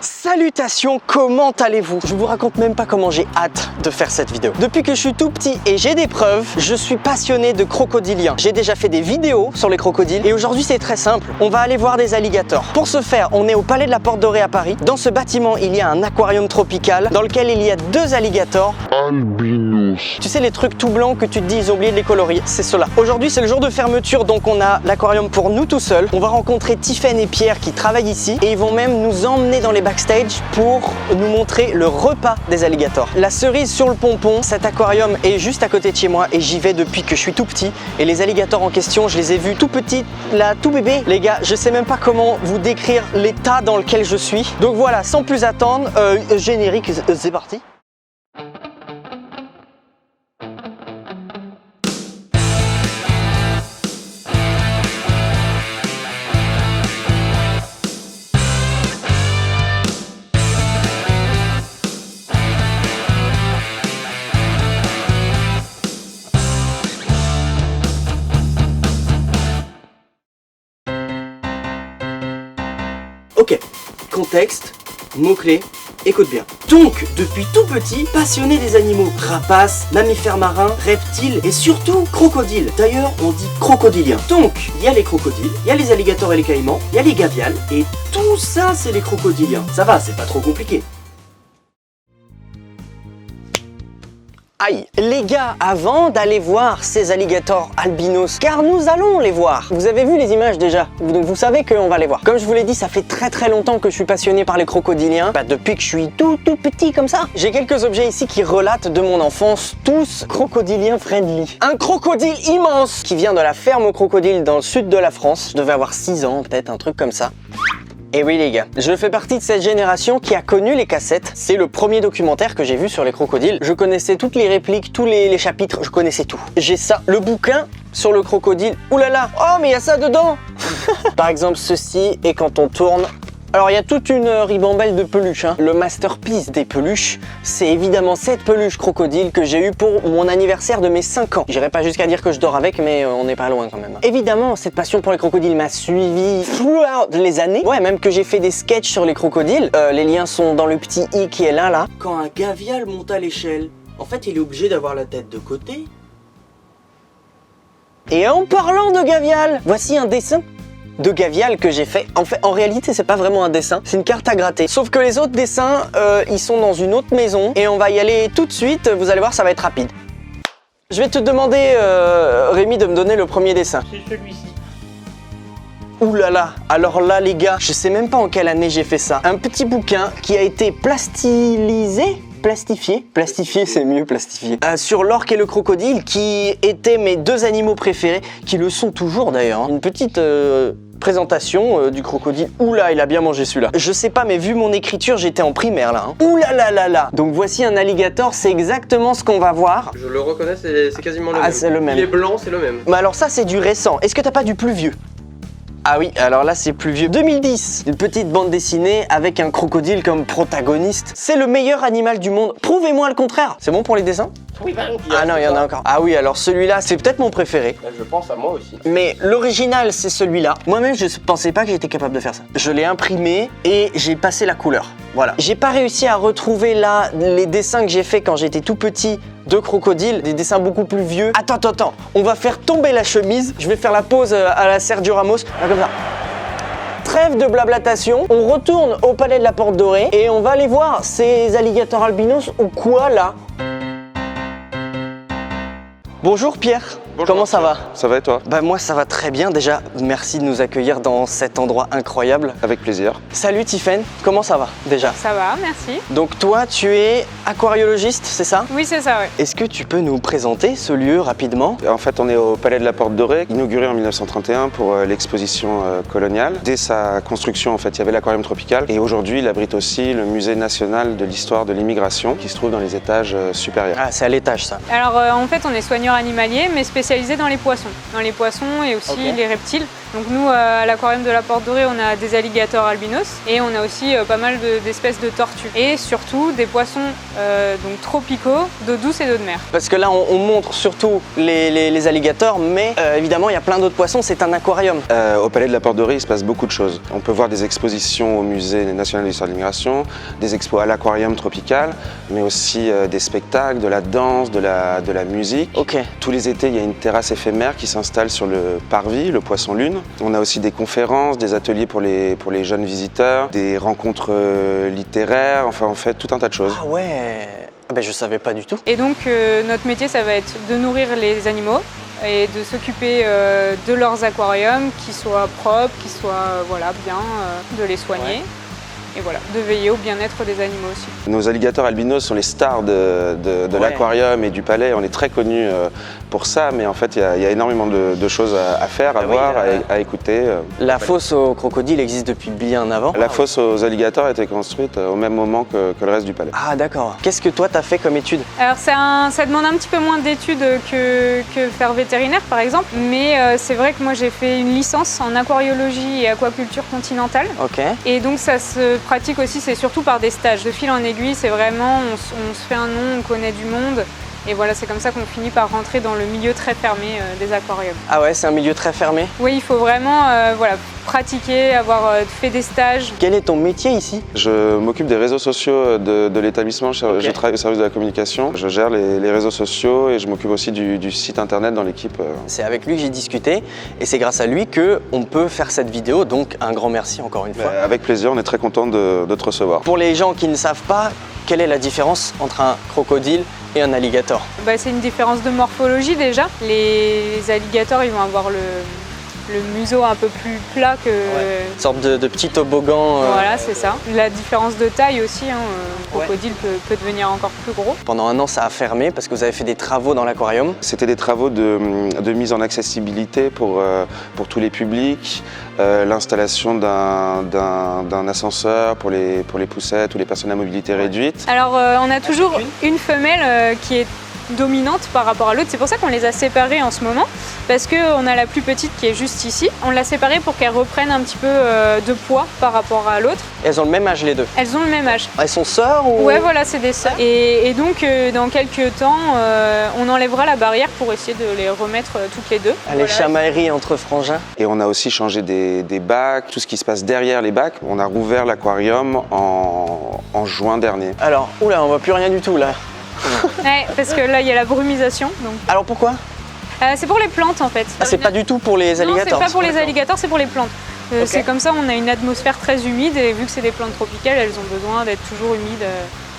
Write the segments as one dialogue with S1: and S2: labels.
S1: Salutations, comment allez-vous? Je vous raconte même pas comment j'ai hâte de faire cette vidéo. Depuis que je suis tout petit et j'ai des preuves, je suis passionné de crocodiliens. J'ai déjà fait des vidéos sur les crocodiles et aujourd'hui c'est très simple. On va aller voir des alligators. Pour ce faire, on est au Palais de la Porte Dorée à Paris. Dans ce bâtiment, il y a un aquarium tropical dans lequel il y a deux alligators albinos. Tu sais les trucs tout blancs que tu te dis ils ont oublié de les colorier, c'est cela. Aujourd'hui c'est le jour de fermeture, donc on a l'aquarium pour nous tout seuls. On va rencontrer Tiffen et Pierre qui travaillent ici et ils vont même nous emmener dans les backstage pour nous montrer le repas des alligators. La cerise sur le pompon, cet aquarium est juste à côté de chez moi et j'y vais depuis que je suis tout petit. Et les alligators en question, je les ai vus tout petits, là, tout bébé. Les gars, je sais même pas comment vous décrire l'état dans lequel je suis. Donc voilà, sans plus attendre, générique, c'est parti. Ok, contexte, mots-clés, écoute bien. Donc, depuis tout petit, passionné des animaux, rapaces, mammifères marins, reptiles et surtout crocodiles. D'ailleurs, on dit crocodiliens. Donc, il y a les crocodiles, il y a les alligators et les caïmans, il y a les gaviales et tout ça, c'est les crocodiliens. Ça va, c'est pas trop compliqué. Aïe, les gars, avant d'aller voir ces alligators albinos, car nous allons les voir. Vous avez vu les images déjà, donc vous savez qu'on va les voir. Comme je vous l'ai dit, ça fait très longtemps que je suis passionné par les crocodiliens. Depuis que je suis tout petit comme ça. J'ai quelques objets ici qui relatent de mon enfance, tous crocodiliens friendly. Un crocodile immense qui vient de la ferme aux crocodiles dans le sud de la France. Je devais avoir 6 ans, peut-être un truc comme ça. Et oui les gars, je fais partie de cette génération qui a connu les cassettes. C'est le premier documentaire que j'ai vu sur les crocodiles. Je connaissais toutes les répliques, tous les chapitres, je connaissais tout. J'ai ça, le bouquin sur le crocodile. Ouh là là, oh mais il y a ça dedans. Par exemple ceci, et quand on tourne... Alors il y a toute une ribambelle de peluches, hein. Le masterpiece des peluches, c'est évidemment cette peluche crocodile que j'ai eue pour mon anniversaire de mes 5 ans. J'irai pas jusqu'à dire que je dors avec, mais on n'est pas loin quand même. Évidemment, cette passion pour les crocodiles m'a suivi throughout les années. Ouais, même que j'ai fait des sketchs sur les crocodiles. Les liens sont dans le petit i qui est là. Quand un gavial monte à l'échelle, en fait il est obligé d'avoir la tête de côté. Et en parlant de gavial, voici un dessin de gavial que j'ai fait. En réalité, c'est pas vraiment un dessin, c'est une carte à gratter. Sauf que les autres dessins, ils sont dans une autre maison et on va y aller tout de suite. Vous allez voir, ça va être rapide. Je vais te demander, Rémi, de me donner le premier dessin.
S2: C'est celui-ci.
S1: Ouh là là, alors là les gars, je sais même pas en quelle année j'ai fait ça. Un petit bouquin qui a été plastifié, c'est mieux plastifié, sur l'orque et le crocodile qui étaient mes deux animaux préférés, qui le sont toujours d'ailleurs. Une petite présentation du crocodile. Ouh là, il a bien mangé celui-là. Je sais pas, mais vu mon écriture, j'étais en primaire là. Ouh là là là là. Donc voici un alligator, c'est exactement ce qu'on va voir.
S2: Je le reconnais, c'est quasiment le même.
S1: C'est le même.
S2: Il est blanc, c'est le même.
S1: Mais alors ça, c'est du récent. Est-ce que t'as pas du plus vieux? Ah oui, alors là c'est plus vieux. 2010, une petite bande dessinée avec un crocodile comme protagoniste. C'est le meilleur animal du monde. Prouvez-moi le contraire. C'est bon pour les dessins?
S2: Oui,
S1: ah non, il y en a encore. Ah oui, alors celui-là, c'est peut-être mon préféré.
S2: Je pense à moi aussi.
S1: Mais l'original, c'est celui-là. Moi-même, je pensais pas que j'étais capable de faire ça. Je l'ai imprimé et j'ai passé la couleur. Voilà. J'ai pas réussi à retrouver là les dessins que j'ai fait quand j'étais tout petit de crocodile, des dessins beaucoup plus vieux. Attends, on va faire tomber la chemise. Je vais faire la pose à la Sergio Ramos, là, comme ça. Trêve de blablatation, on retourne au Palais de la Porte Dorée et on va aller voir ces alligators albinos ou quoi là. Bonjour Pierre.
S2: Bonjour,
S1: comment ça va?
S3: Ça va et toi?
S1: Bah moi ça va très bien déjà, merci de nous accueillir dans cet endroit incroyable.
S3: Avec plaisir.
S1: Salut Tiffen, comment ça va déjà?
S4: Ça va, merci.
S1: Donc toi tu es aquariologiste, c'est ça?
S4: Oui c'est ça, ouais.
S1: Est-ce que tu peux nous présenter ce lieu rapidement?
S3: En fait on est au Palais de la Porte Dorée, inauguré en 1931 pour l'exposition coloniale. Dès sa construction en fait il y avait l'aquarium tropical et aujourd'hui il abrite aussi le musée national de l'histoire de l'immigration qui se trouve dans les étages supérieurs.
S1: Ah c'est à l'étage ça.
S4: Alors en fait on est soigneur animalier mais spécialisé dans les poissons et aussi les reptiles. Donc nous, à l'aquarium de la Porte Dorée, on a des alligators albinos et on a aussi pas mal d'espèces de tortues. Et surtout des poissons donc tropicaux, d'eau douce et d'eau de mer.
S1: Parce que là, on montre surtout les alligators, mais évidemment, il y a plein d'autres poissons, c'est un aquarium.
S3: Au Palais de la Porte Dorée, il se passe beaucoup de choses. On peut voir des expositions au Musée national de l'histoire de l'immigration, des expos à l'aquarium tropical, mais aussi des spectacles, de la danse, de la musique.
S1: Ok.
S3: Tous les étés, il y a une terrasse éphémère qui s'installe sur le parvis, le Poisson Lune. On a aussi des conférences, des ateliers pour les jeunes visiteurs, des rencontres littéraires, enfin on fait tout un tas de choses.
S1: Ah ouais, ah ben, je savais pas du tout.
S4: Et donc notre métier, ça va être de nourrir les animaux et de s'occuper de leurs aquariums, qu'ils soient propres, qu'ils soient voilà, bien, de les soigner. Ouais. Et voilà, de veiller au bien-être des animaux aussi.
S3: Nos alligators albinos sont les stars de l'aquarium et du palais. On est très connus pour ça, mais en fait, il y a énormément de choses à faire, à voir, à écouter.
S1: La fosse aux crocodiles existe depuis bien avant.
S3: La fosse aux alligators a été construite au même moment que le reste du palais.
S1: Ah d'accord. Qu'est-ce que toi, tu as fait comme étude?
S4: Alors, ça demande un petit peu moins d'études que faire vétérinaire, par exemple. Mais c'est vrai que moi, j'ai fait une licence en aquariologie et aquaculture continentale.
S1: Ok.
S4: Et donc, ça se pratique aussi, c'est surtout par des stages. De fil en aiguille, c'est vraiment, on se fait un nom, on connaît du monde. Et voilà, c'est comme ça qu'on finit par rentrer dans le milieu très fermé des aquariums.
S1: Ah ouais, c'est un milieu très fermé?
S4: Oui, il faut vraiment voilà, pratiquer, avoir fait des stages.
S1: Quel est ton métier ici?
S3: Je m'occupe des réseaux sociaux de l'établissement.
S1: Okay.
S3: Je travaille au service de la communication. Je gère les réseaux sociaux et je m'occupe aussi du site internet dans l'équipe.
S1: C'est avec lui que j'ai discuté et c'est grâce à lui qu'on peut faire cette vidéo. Donc un grand merci encore une fois.
S3: Avec plaisir, on est très content de te recevoir.
S1: Pour les gens qui ne savent pas, quelle est la différence entre un crocodile et un alligator?
S4: C'est une différence de morphologie déjà. Les alligators, ils vont avoir le museau un peu plus plat que...
S1: Ouais. Une sorte de petit toboggan.
S4: Voilà, c'est ça. La différence de taille aussi, hein, le crocodile peut devenir encore plus gros.
S1: Pendant un an, ça a fermé parce que vous avez fait des travaux dans l'aquarium.
S3: C'était des travaux de mise en accessibilité pour tous les publics, l'installation d'un ascenseur pour les poussettes ou les personnes à mobilité réduite.
S4: Alors, on a toujours une femelle qui est dominante par rapport à l'autre. C'est pour ça qu'on les a séparées en ce moment, parce qu'on a la plus petite qui est juste ici. On l'a séparée pour qu'elle reprenne un petit peu de poids par rapport à l'autre.
S1: Elles ont le même âge les deux?
S4: Elles ont le même âge.
S1: Elles sont sœurs ou...
S4: Ouais, voilà, c'est des sœurs. Et donc, dans quelques temps, on enlèvera la barrière pour essayer de les remettre toutes les deux.
S1: Les chamailleries entre frangins.
S3: Et on a aussi changé des bacs, tout ce qui se passe derrière les bacs. On a rouvert l'aquarium en juin dernier.
S1: Alors, oula, on voit plus rien du tout là.
S4: Ouais, parce que là, il y a la brumisation. Donc...
S1: Alors pourquoi?
S4: C'est pour les plantes en fait.
S1: Ah, c'est pas du tout pour les alligators?
S4: Non, c'est pas pour les alligators, c'est pour les plantes. Okay. C'est comme ça, on a une atmosphère très humide et vu que c'est des plantes tropicales, elles ont besoin d'être toujours humides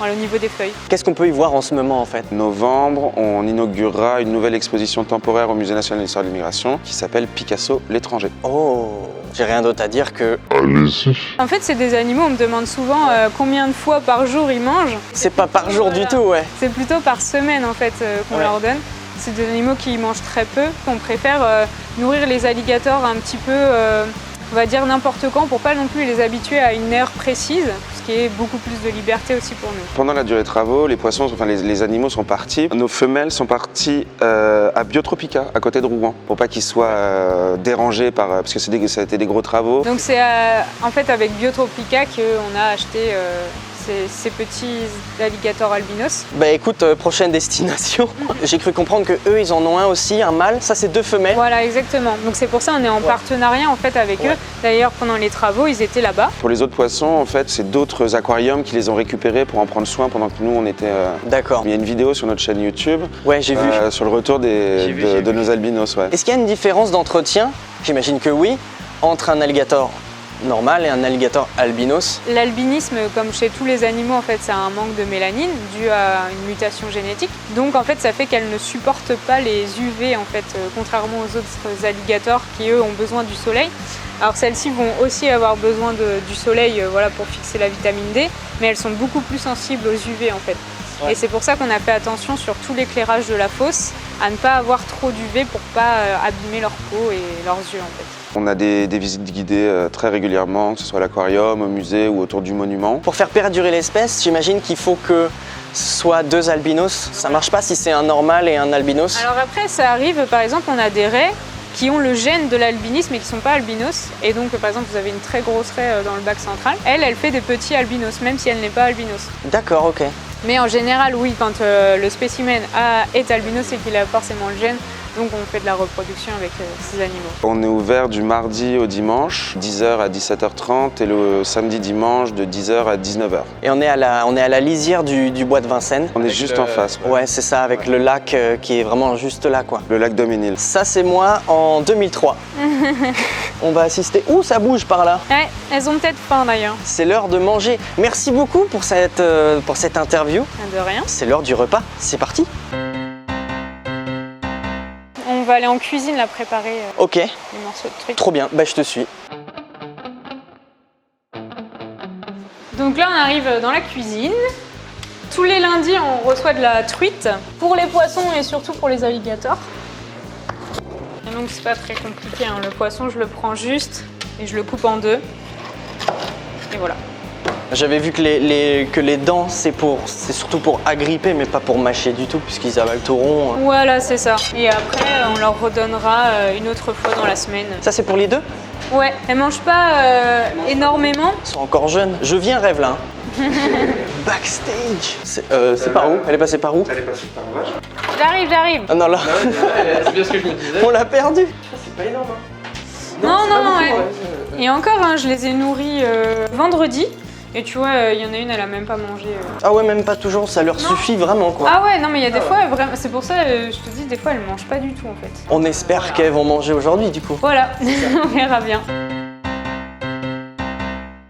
S4: au niveau des feuilles.
S1: Qu'est-ce qu'on peut y voir en ce moment en fait?
S3: Novembre, on inaugurera une nouvelle exposition temporaire au Musée national de l'histoire de l'immigration qui s'appelle Picasso, l'étranger.
S1: Oh, j'ai rien d'autre à dire que...
S3: Allez-y.
S4: En fait, c'est des animaux, on me demande souvent combien de fois par jour ils mangent.
S1: C'est pas par jour du tout, ouais.
S4: C'est plutôt par semaine en fait qu'on leur donne. C'est des animaux qui mangent très peu. On préfère nourrir les alligators un petit peu, on va dire n'importe quand, pour pas non plus les habituer à une heure précise, ce qui est beaucoup plus de liberté aussi pour nous.
S3: Pendant la durée des travaux, les poissons, enfin les animaux sont partis. Nos femelles sont parties à Biotropica, à côté de Rouen, pour pas qu'ils soient dérangés parce que ça a été des gros travaux.
S4: Donc c'est en fait avec Biotropica qu'on a acheté ces petits alligators albinos.
S1: Bah écoute, prochaine destination. J'ai cru comprendre que eux, ils en ont un aussi, un mâle. Ça, c'est 2 femelles.
S4: Voilà, exactement. Donc c'est pour ça qu'on est en partenariat en fait avec eux. D'ailleurs, pendant les travaux, ils étaient là-bas.
S3: Pour les autres poissons, en fait, c'est d'autres aquariums qui les ont récupérés pour en prendre soin pendant que nous, on était...
S1: D'accord.
S3: Il y a une vidéo sur notre chaîne YouTube.
S1: Ouais, j'ai vu.
S3: Sur le retour de nos albinos, ouais.
S1: Est-ce qu'il y a une différence d'entretien? J'imagine que oui, entre un alligator normal et un alligator albinos.
S4: L'albinisme, comme chez tous les animaux, en fait, c'est un manque de mélanine dû à une mutation génétique. Donc, en fait, ça fait qu'elles ne supportent pas les UV, en fait, contrairement aux autres alligators qui, eux, ont besoin du soleil. Alors, celles-ci vont aussi avoir besoin du soleil voilà, pour fixer la vitamine D, mais elles sont beaucoup plus sensibles aux UV, en fait. Ouais. Et c'est pour ça qu'on a fait attention sur tout l'éclairage de la fosse, à ne pas avoir trop d'UV pour ne pas abîmer leur peau et leurs yeux, en fait.
S3: On a des visites guidées très régulièrement, que ce soit à l'aquarium, au musée ou autour du monument.
S1: Pour faire perdurer l'espèce, j'imagine qu'il faut que ce soit 2 albinos. Ça marche pas si c'est un normal et un albinos?
S4: Alors après, ça arrive, par exemple, on a des raies qui ont le gène de l'albinisme mais qui sont pas albinos. Et donc par exemple vous avez une très grosse raie dans le bac central. Elle fait des petits albinos, même si elle n'est pas albinos.
S1: D'accord, ok.
S4: Mais en général, oui, quand le spécimen est albinos, c'est qu'il a forcément le gène. Donc on fait de la reproduction avec ces animaux.
S3: On est ouvert du mardi au dimanche, 10h à 17h30 et le samedi dimanche de 10h à 19h.
S1: Et on est à la lisière du bois de Vincennes.
S3: On est juste en face.
S1: Ouais, c'est ça, avec le lac qui est vraiment juste là, quoi.
S3: Le lac Doménil.
S1: Ça, c'est moi en 2003. On va assister. Ouh, ça bouge par là.
S4: Ouais, elles ont peut-être faim d'ailleurs.
S1: C'est l'heure de manger. Merci beaucoup pour cette interview.
S4: De rien.
S1: C'est l'heure du repas. C'est parti.
S4: On va aller en cuisine la préparer
S1: Ok.
S4: les morceaux de trucs.
S1: Trop bien. Bah, je te suis.
S4: Donc là, on arrive dans la cuisine. Tous les lundis, on reçoit de la truite pour les poissons et surtout pour les alligators. Et donc, c'est pas très compliqué, hein. Le poisson, je le prends juste et je le coupe en deux. Et voilà.
S1: J'avais vu que les dents, c'est surtout pour agripper, mais pas pour mâcher du tout, puisqu'ils avalent tout rond.
S4: Voilà, c'est ça. Et après, on leur redonnera une autre fois dans la semaine.
S1: Ça, c'est pour les deux?
S4: Ouais, elles mangent pas énormément.
S1: Ils sont encore jeunes. Je viens rêve là. Backstage. C'est par où? Elle est passée par où?
S3: Elle est passée par vache.
S4: J'arrive.
S1: Ah non, là,
S2: C'est bien ce que je me disais.
S1: on l'a perdu.
S2: C'est pas énorme.
S4: Non, ouais. Et encore, hein, je les ai nourris vendredi. Et tu vois, il y en a une, elle a même pas mangé.
S1: Ah ouais, même pas toujours, ça leur suffit vraiment, quoi.
S4: Ah ouais, non, mais il y a des fois, vraiment, c'est pour ça, je te dis, des fois, elles mangent pas du tout en fait.
S1: On espère qu'elles vont manger aujourd'hui, du coup.
S4: Voilà, on verra bien.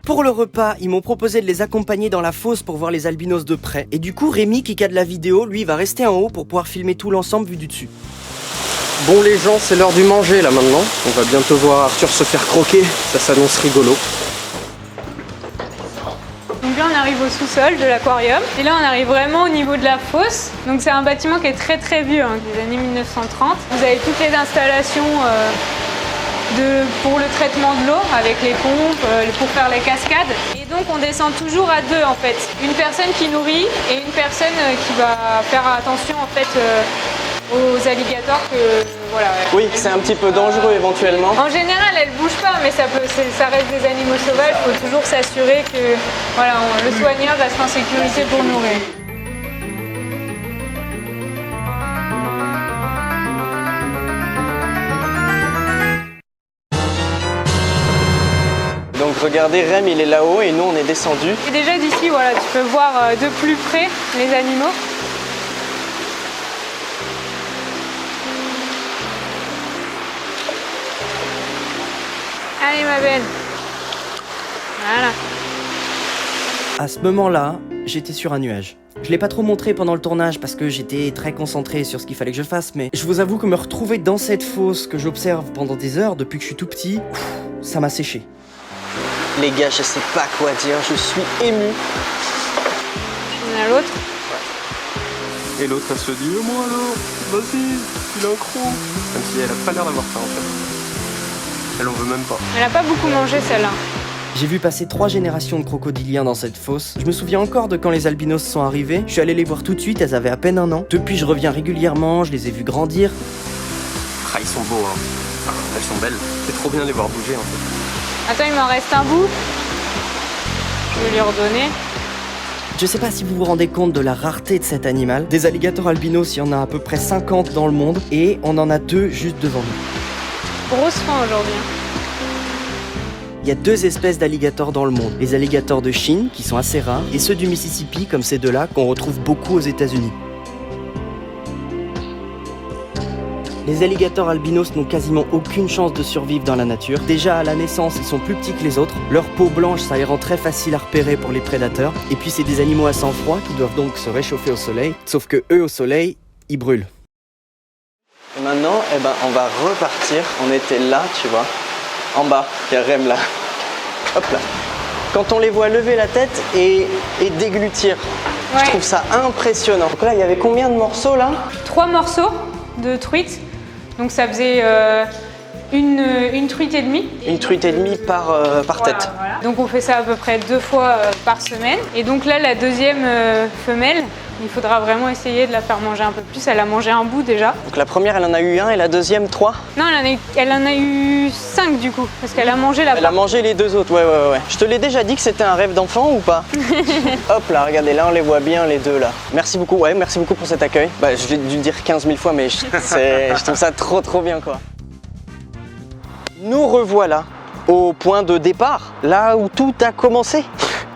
S5: Pour le repas, ils m'ont proposé de les accompagner dans la fosse pour voir les albinos de près. Et du coup, Rémi, qui cadre la vidéo, lui, va rester en haut pour pouvoir filmer tout l'ensemble vu du dessus.
S2: Bon les gens, c'est l'heure du manger là maintenant. On va bientôt voir Arthur se faire croquer. Ça s'annonce rigolo.
S4: Donc là, on arrive au sous-sol de l'aquarium. Et là, on arrive vraiment au niveau de la fosse. Donc c'est un bâtiment qui est très très vieux, hein, des années 1930. Vous avez toutes les installations pour le traitement de l'eau, avec les pompes, pour faire les cascades. Et donc on descend toujours à deux en fait. Une personne qui nourrit et une personne qui va faire attention en fait aux alligators que voilà.
S1: Oui, c'est un petit peu dangereux éventuellement.
S4: En général, elles bougent pas, mais ça reste des animaux sauvages. Il faut toujours s'assurer que voilà, le soigneur reste en sécurité pour nourrir.
S1: Donc regardez, Rem, il est là-haut et nous, on est descendus.
S4: Et déjà d'ici, voilà, tu peux voir de plus près les animaux. Allez ma belle. Voilà.
S5: À ce moment-là, j'étais sur un nuage. Je l'ai pas trop montré pendant le tournage parce que j'étais très concentré sur ce qu'il fallait que je fasse, mais je vous avoue que me retrouver dans cette fosse que j'observe pendant des heures depuis que je suis tout petit, ça m'a séché.
S1: Les gars, je sais pas quoi dire, je suis ému.
S4: On a l'autre.
S2: Et l'autre elle se dit moi alors, vas-y, il a un croc. Comme si elle a pas l'air d'avoir faim en fait. Elle en veut même pas.
S4: Elle a pas beaucoup mangé celle-là.
S5: J'ai vu passer 3 générations de crocodiliens dans cette fosse. Je me souviens encore de quand les albinos sont arrivés. Je suis allé les voir tout de suite, elles avaient à peine 1 an. Depuis, je reviens régulièrement, je les ai vus grandir.
S2: Ah ils sont beaux hein. Enfin, elles sont belles. C'est trop bien de les voir bouger en fait.
S4: Attends, il m'en reste un bout. Je vais lui redonner.
S5: Je sais pas si vous vous rendez compte de la rareté de cet animal. Des alligators albinos, il y en a à peu près 50 dans le monde et on en a 2 juste devant nous.
S4: Grosse faim aujourd'hui.
S5: Il y a 2 espèces d'alligators dans le monde. Les alligators de Chine, qui sont assez rares, et ceux du Mississippi, comme ces deux-là, qu'on retrouve beaucoup aux États-Unis. Les alligators albinos n'ont quasiment aucune chance de survivre dans la nature. Déjà à la naissance, ils sont plus petits que les autres. Leur peau blanche, ça les rend très facile à repérer pour les prédateurs. Et puis c'est des animaux à sang froid qui doivent donc se réchauffer au soleil. Sauf que eux, au soleil, ils brûlent.
S1: Et maintenant, on va repartir. On était là, tu vois. En bas, il y a Rem là. Hop là. Quand on les voit lever la tête et déglutir,
S4: Ouais.
S1: je trouve ça impressionnant. Donc là, il y avait combien de morceaux là?
S4: 3 morceaux de truite. Donc ça faisait une truite et demie.
S1: Une truite et demie par tête.
S4: Voilà. Donc on fait ça à peu près 2 fois par semaine. Et donc là, la deuxième femelle Il faudra vraiment essayer de la faire manger un peu plus. Elle a mangé un bout déjà.
S1: Donc la première, elle en a eu un et la deuxième, 3.
S4: Non, elle en a eu 5 du coup, parce qu'elle a mangé la
S1: Elle a mangé les 2 autres, ouais. Je te l'ai déjà dit que c'était un rêve d'enfant ou pas? Hop là, regardez, là on les voit bien les deux là. Merci beaucoup, ouais, merci beaucoup pour cet accueil. Bah, je l'ai dû le dire 15 000 fois, mais je trouve ça trop bien quoi. Nous revoilà au point de départ, là où tout a commencé.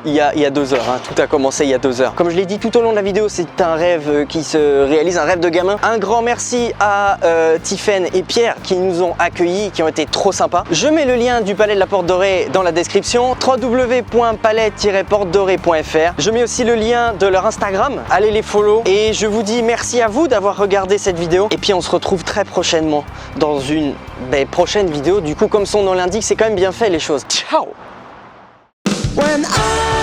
S1: Il y a 2 heures, hein. Tout a commencé il y a 2 heures. Comme je l'ai dit tout au long de la vidéo, c'est un rêve qui se réalise, un rêve de gamin. Un grand merci à Tiffaine et Pierre qui nous ont accueillis, qui ont été trop sympas. Je mets le lien du Palais de la Porte Dorée dans la description, www.palais-porte-dorée.fr. Je mets aussi le lien de leur Instagram, allez les follow. Et je vous dis merci à vous d'avoir regardé cette vidéo. Et puis on se retrouve très prochainement dans une prochaine vidéo. Du coup, comme son nom l'indique, c'est quand même bien fait les choses. Ciao!
S6: When I